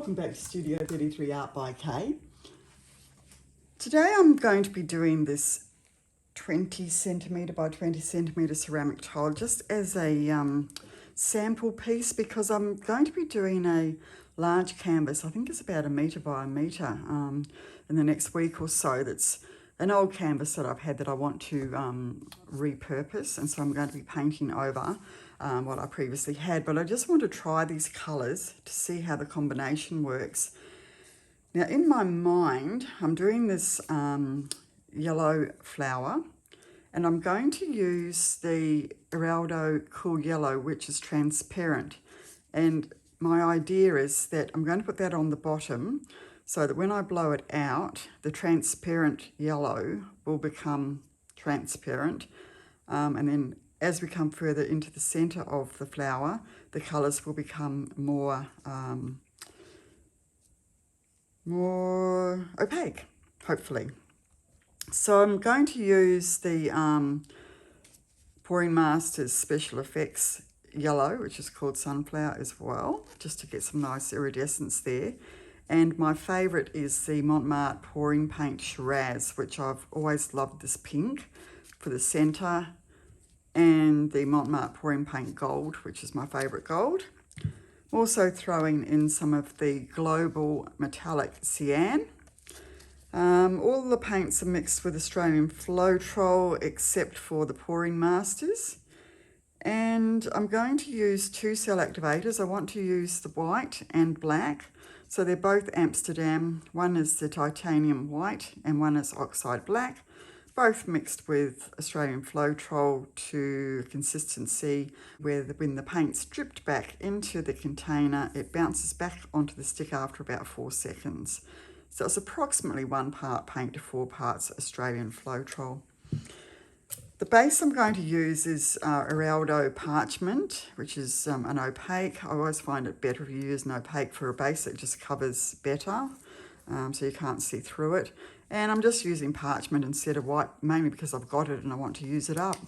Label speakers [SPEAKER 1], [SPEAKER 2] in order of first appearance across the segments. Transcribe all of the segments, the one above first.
[SPEAKER 1] Welcome back to Studio 33 Art by Kay. Today I'm going to be doing this 20 centimetre by 20 centimetre ceramic tile just as a sample piece, because I'm going to be doing a large canvas. I think it's about 1 metre by 1 metre in the next week or so. That's an old canvas that I've had that I want to repurpose, and so I'm going to be painting over what I previously had, but I just want to try these colours to see how the combination works. Now in my mind, I'm doing this yellow flower, and I'm going to use the Eraldo Cool Yellow, which is transparent. And my idea is that I'm going to put that on the bottom so that when I blow it out, the transparent yellow will become transparent. And then as we come further into the center of the flower, the colors will become more opaque, hopefully. So I'm going to use the Pouring Masters Special Effects Yellow, which is called Sunflower as well, just to get some nice iridescence there. And my favorite is the Mont Pouring Paint Shiraz, which I've always loved this pink for the center, and the Mont Pouring Paint Gold, which is my favorite gold. I'm also throwing in some of the Global Metallic Cyan. All the paints are mixed with Australian Floetrol except for the Pouring Masters. And I'm going to use 2 cell activators. I want to use the white and black. So they're both Amsterdam. One is the Titanium White and one is Oxide Black. Both mixed with Australian Floetrol to consistency where when the paint's dripped back into the container, it bounces back onto the stick after about 4 seconds. So it's approximately 1 part paint to 4 parts Australian Floetrol. The base I'm going to use is Eraldo Parchment, which is an opaque. I always find it better if you use an opaque for a base. It just covers better, so you can't see through it. And I'm just using parchment instead of white, mainly because I've got it and I want to use it up.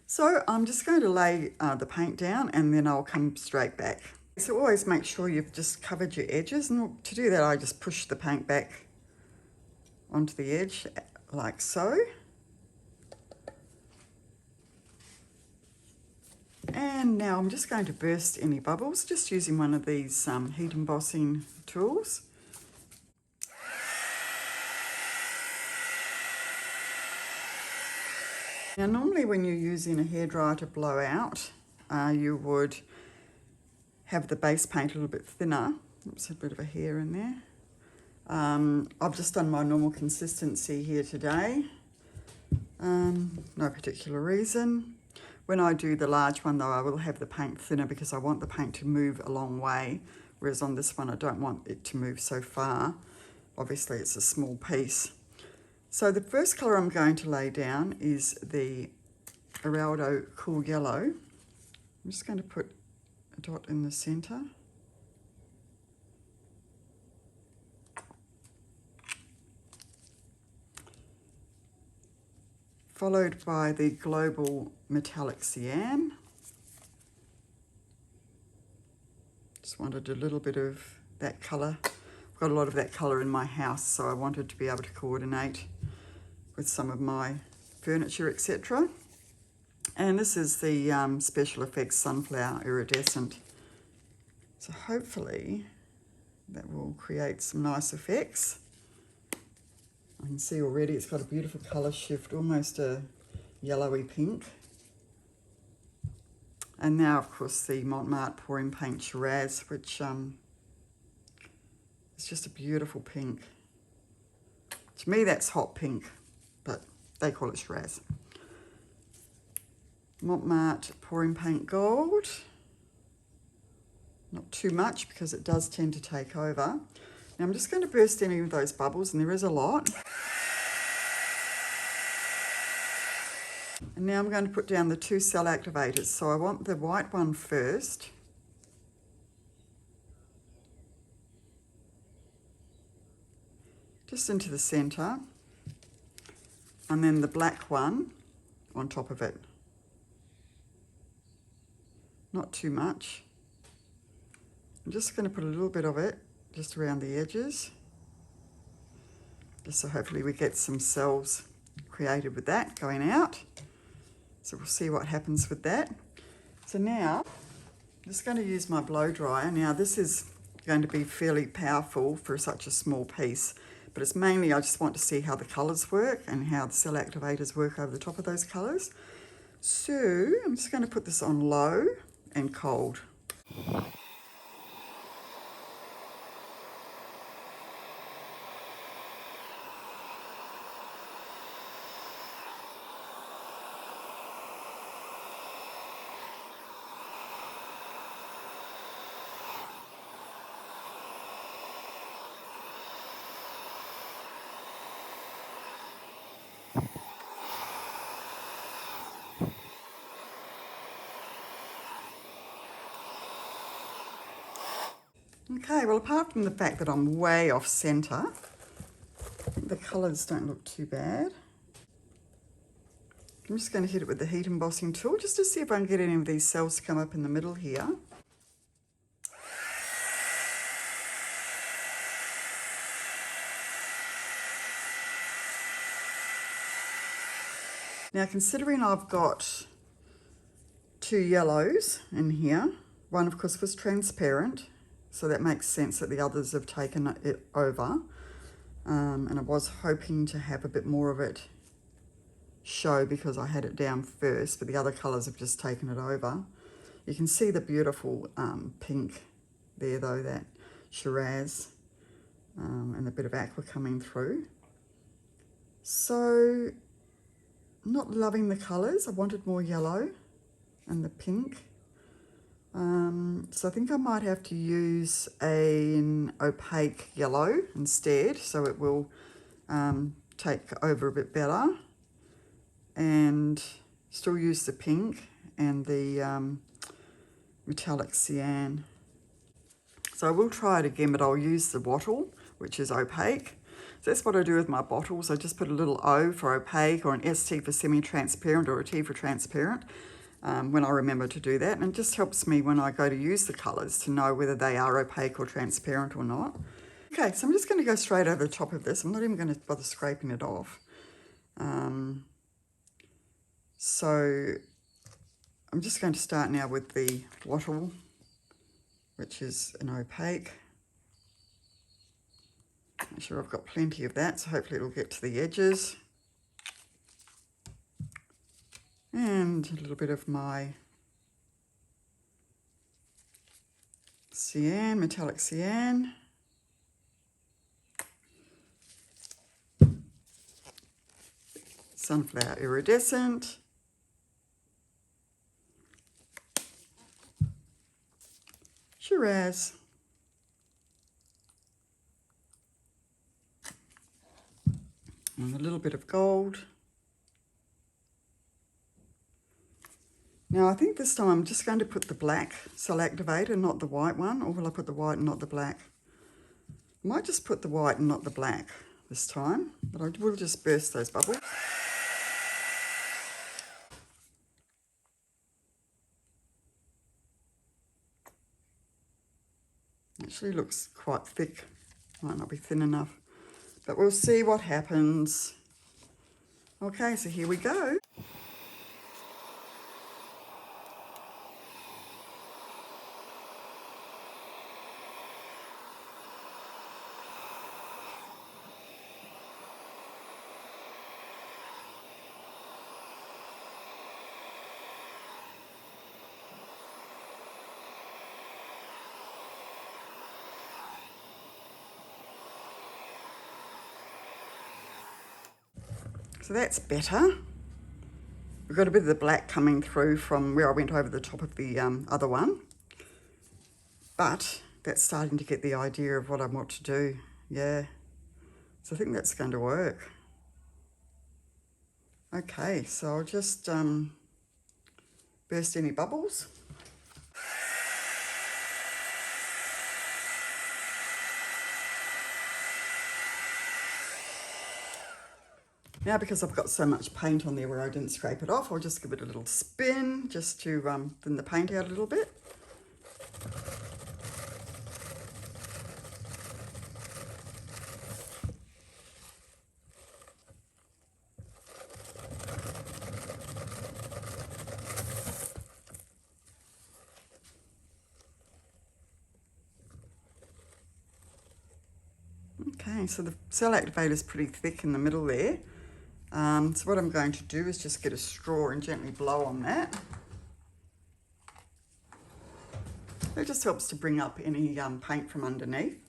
[SPEAKER 1] So I'm just going to lay the paint down and then I'll come straight back. So always make sure you've just covered your edges, and to do that I just push the paint back onto the edge like so. And now I'm just going to burst any bubbles, just using one of these heat embossing tools. Now normally when you're using a hairdryer to blow out, you would have the base paint a little bit thinner. Oops, a bit of a hair in there. I've just done my normal consistency here today. No particular reason. When I do the large one though, I will have the paint thinner because I want the paint to move a long way, whereas on this one I don't want it to move so far. Obviously it's a small piece. So the first colour I'm going to lay down is the Eraldo Cool Yellow. I'm just going to put a dot in the centre. Followed by the Global Metallic Cyan. Just wanted a little bit of that colour. I've got a lot of that colour in my house, so I wanted to be able to coordinate with some of my furniture, etc. And this is the Special Effects Sunflower Iridescent. So hopefully that will create some nice effects. I can see already it's got a beautiful colour shift, almost a yellowy pink. And now, of course, the Mont Pouring Paint Shiraz, which is just a beautiful pink. To me, that's hot pink, but they call it Shiraz. Mont Pouring Paint Gold. Not too much because it does tend to take over. Now I'm just going to burst any of those bubbles, and there is a lot. And now I'm going to put down the 2 cell activators. So I want the white one first. Just into the centre. And then the black one on top of it. Not too much. I'm just going to put a little bit of it just around the edges, just so hopefully we get some cells created with that going out. So we'll see what happens with that. So now I'm just going to use my blow dryer. Now this is going to be fairly powerful for such a small piece, but it's mainly I just want to see how the colours work and how the cell activators work over the top of those colours. So I'm just going to put this on low and cold. Okay, well, apart from the fact that I'm way off centre, the colours don't look too bad. I'm just going to hit it with the heat embossing tool just to see if I can get any of these cells to come up in the middle here. Now, considering I've got 2 yellows in here, one of course was transparent, so that makes sense that the others have taken it over. And I was hoping to have a bit more of it show because I had it down first, but the other colours have just taken it over. You can see the beautiful pink there though, that Shiraz, and a bit of aqua coming through. So, not loving the colours. I wanted more yellow and the pink. So I think I might have to use an opaque yellow instead, so it will take over a bit better, and still use the pink and the metallic cyan. So I will try it again, but I'll use the wattle, which is opaque. So that's what I do with my bottles. I just put a little O for opaque, or an ST for semi-transparent, or a T for transparent, when I remember to do that. And it just helps me when I go to use the colours to know whether they are opaque or transparent or not. Okay, so I'm just going to go straight over the top of this. I'm not even going to bother scraping it off. So I'm just going to start now with the wattle, which is an opaque. Make sure I've got plenty of that, so hopefully it'll get to the edges. And a little bit of my cyan, metallic cyan. Sunflower iridescent. Shiraz. And a little bit of gold. Now I think this time I'm just going to put the black cell activator, not the white one, or will I put the white and not the black? I might just put the white and not the black this time, but I will just burst those bubbles. Actually looks quite thick, might not be thin enough, but we'll see what happens. Okay, so here we go. So that's better. We've got a bit of the black coming through from where I went over the top of the other one. But that's starting to get the idea of what I want to do. Yeah. So I think that's going to work. Okay, so I'll just burst any bubbles. Now, because I've got so much paint on there where I didn't scrape it off, I'll just give it a little spin just to thin the paint out a little bit. Okay, so the cell activator is pretty thick in the middle there. So what I'm going to do is just get a straw and gently blow on that. It just helps to bring up any paint from underneath.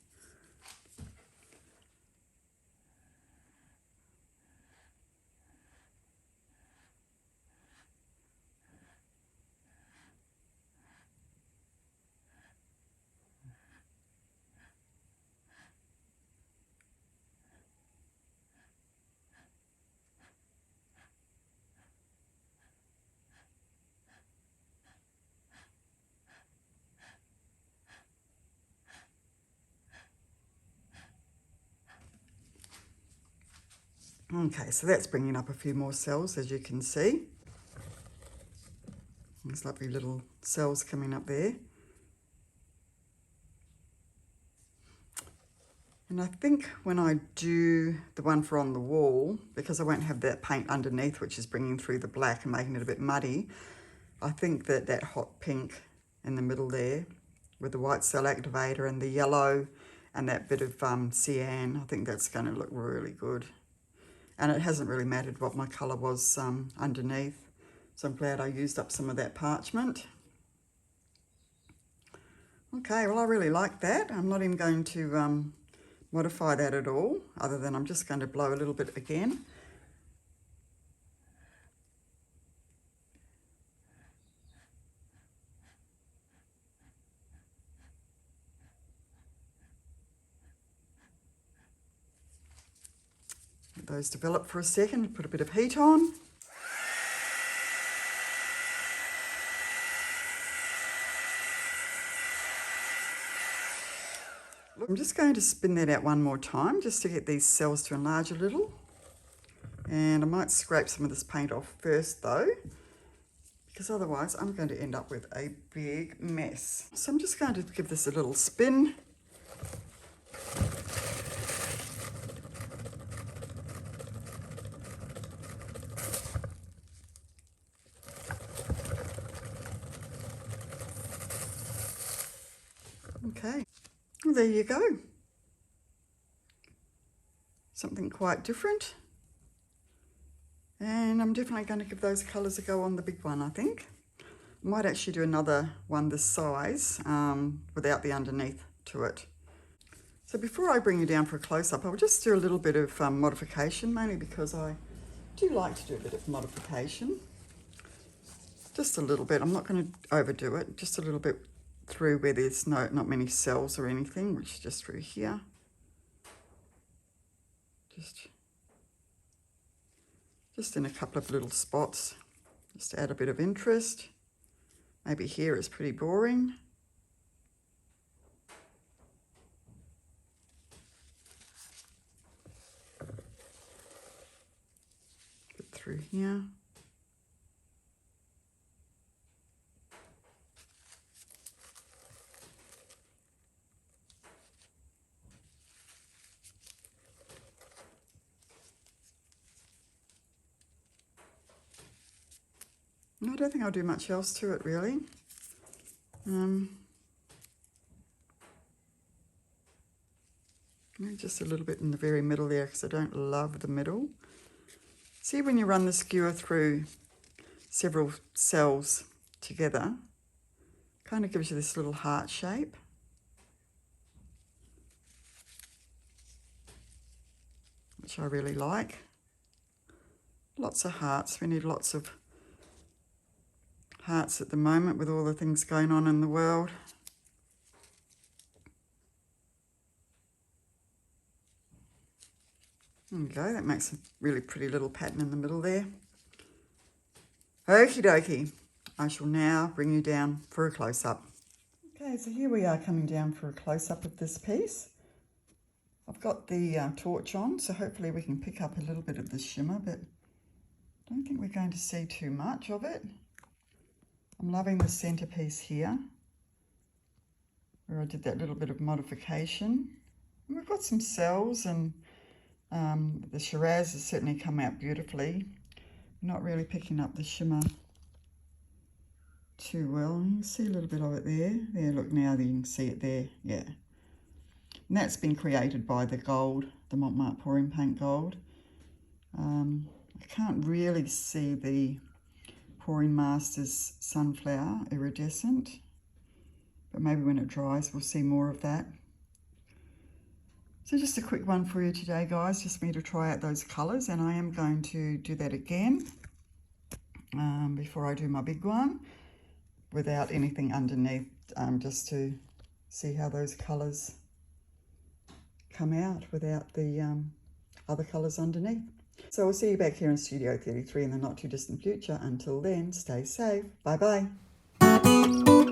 [SPEAKER 1] Okay, so that's bringing up a few more cells, as you can see. There's lovely little cells coming up there. And I think when I do the one for on the wall, because I won't have that paint underneath, which is bringing through the black and making it a bit muddy, I think that that hot pink in the middle there with the white cell activator and the yellow and that bit of cyan, I think that's going to look really good. And it hasn't really mattered what my colour was underneath. So I'm glad I used up some of that parchment. Okay, well I really like that. I'm not even going to modify that at all, other than I'm just going to blow a little bit again. Let those develop for a second, put a bit of heat on. I'm just going to spin that out one more time just to get these cells to enlarge a little. And I might scrape some of this paint off first though, because otherwise I'm going to end up with a big mess. So I'm just going to give this a little spin. Okay, well there you go. Something quite different. And I'm definitely going to give those colours a go on the big one, I think. I might actually do another one this size without the underneath to it. So before I bring you down for a close-up, I'll just do a little bit of modification, mainly because I do like to do a bit of modification. Just a little bit. I'm not going to overdo it. Just a little bit through where there's not many cells or anything, which is just through here. Just in a couple of little spots, just to add a bit of interest. Maybe here it's pretty boring. Bit through here. I don't think I'll do much else to it really. Maybe just a little bit in the very middle there because I don't love the middle. See, when you run the skewer through several cells together, kind of gives you this little heart shape. Which I really like. Lots of hearts. We need lots of hearts at the moment with all the things going on in the world. There we go, that makes a really pretty little pattern in the middle there. Okie dokie, I shall now bring you down for a close-up. Okay, so here we are coming down for a close-up of this piece. I've got the torch on, so hopefully we can pick up a little bit of the shimmer, but I don't think we're going to see too much of it. I'm loving the centerpiece here, where I did that little bit of modification. And we've got some cells, and the Shiraz has certainly come out beautifully. Not really picking up the shimmer too well. You can see a little bit of it there. There, look, now you can see it there, yeah. And that's been created by the gold the Mont pouring paint gold. I can't really see the Pouring Masters Sunflower Iridescent, but maybe when it dries we'll see more of that. So just a quick one for you today, guys, just for me to try out those colours, and I am going to do that again before I do my big one without anything underneath, just to see how those colours come out without the other colours underneath. So we'll see you back here in Studio 33 in the not too distant future. Until then, stay safe. Bye bye.